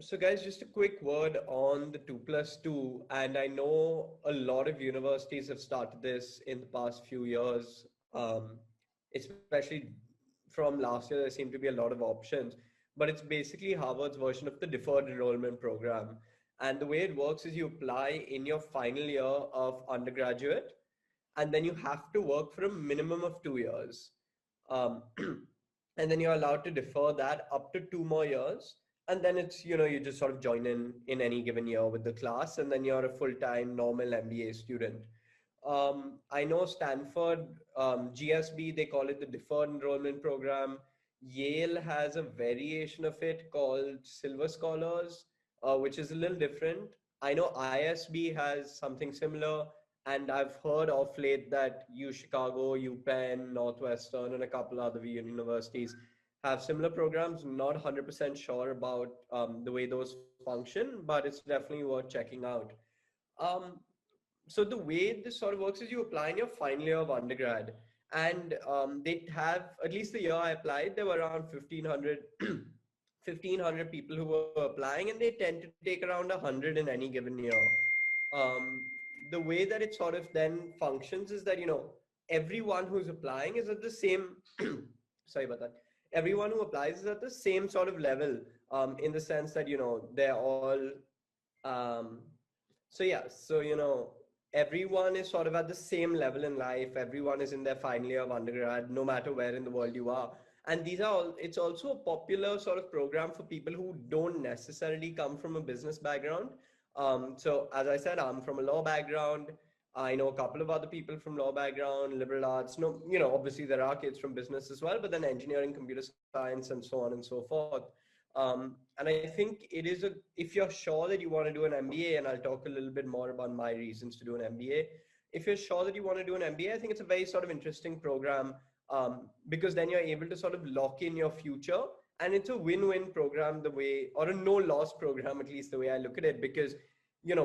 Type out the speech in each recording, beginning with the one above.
So, guys, just a quick word on the 2+2. And I know a lot of universities have started this in the past few years, especially from last year, there seem to be a lot of options. But it's basically Harvard's version of the deferred enrollment program. And the way it works is you apply in your final year of undergraduate, and then you have to work for a minimum of 2 years. Um, and then you're allowed to defer that up to 2 more years, and then it's you just sort of join in any given year with the class, and then you're a full-time normal MBA student. I know Stanford, GSB, they call it the deferred enrollment program. Yale has a variation of it called Silver Scholars, which is a little different. I know ISB has something similar, and I've heard of late that U Chicago, UPenn, Northwestern, and a couple other universities have similar programs. Not 100% sure about the way those function, but it's definitely worth checking out. Um, so the way this sort of works is you apply in your final year of undergrad, and they have, at least the year I applied, there were around 1,500 1,500 people who were applying, and they tend to take around 100 in any given year. um, the way that it sort of then functions is that everyone who's applying is at the same sorry about that. Everyone who applies is at the same sort of level, in the sense that they're all um, so yeah, so everyone is sort of at the same level in life. Everyone is in their final year of undergrad, no matter where in the world you are. And these are all, it's also a popular sort of program for people who don't necessarily come from a business background. So as I said, I'm from a law background. I know a couple of other people from law background, liberal arts. No, obviously there are kids from business as well, but then engineering, computer science, and so on and so forth. And I think it is if you're sure that you want to do an MBA, and I'll talk a little bit more about my reasons to do an MBA. If you're sure that you want to do an MBA, I think it's a very sort of interesting program, because then you're able to sort of lock in your future. And it's a win-win program, the way, or a no loss program, at least the way I look at it, because,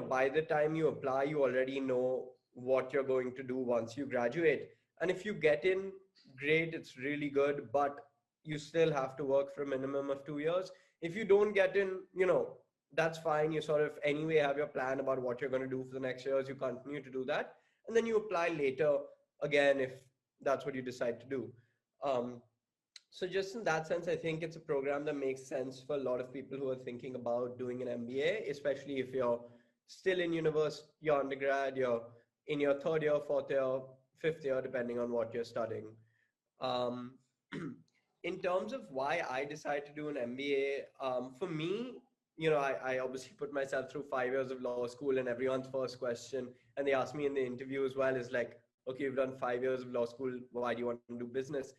by the time you apply, you already know what you're going to do once you graduate. And if you get in, great, it's really good, but you still have to work for a minimum of 2 years. If you don't get in, that's fine. You sort of anyway have your plan about what you're going to do for the next years. You continue to do that. And then you apply later again if that's what you decide to do. Um, so just in that sense, I think it's a program that makes sense for a lot of people who are thinking about doing an MBA, especially if you're still in university, your undergrad, you're in your third year, fourth year, fifth year, depending on what you're studying. Um, in terms of why I decided to do an MBA, for me, I obviously put myself through 5 years of law school, and everyone's first question, and they asked me in the interview as well, is like, okay, you've done 5 years of law school. Why do you want to do business?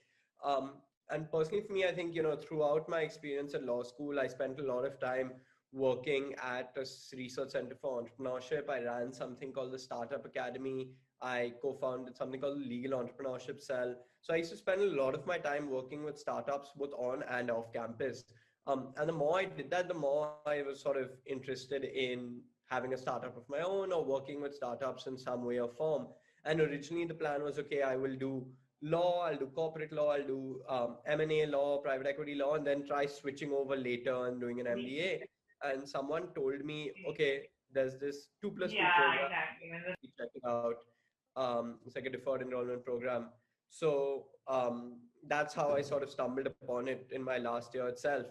And personally, for me, I think, throughout my experience at law school, I spent a lot of time working at a research center for entrepreneurship. I ran something called the Startup Academy. I co-founded something called the Legal Entrepreneurship Cell. So I used to spend a lot of my time working with startups, both on and off campus. And the more I did that, the more I was sort of interested in having a startup of my own or working with startups in some way or form. And originally the plan was, okay, I will do law, I'll do corporate law, I'll do M&A law, private equity law, and then try switching over later and doing an MBA. And someone told me, okay, there's this 2+2 Yeah, program, exactly. check it out. It's like a deferred enrollment program. So that's how I sort of stumbled upon it in my last year itself.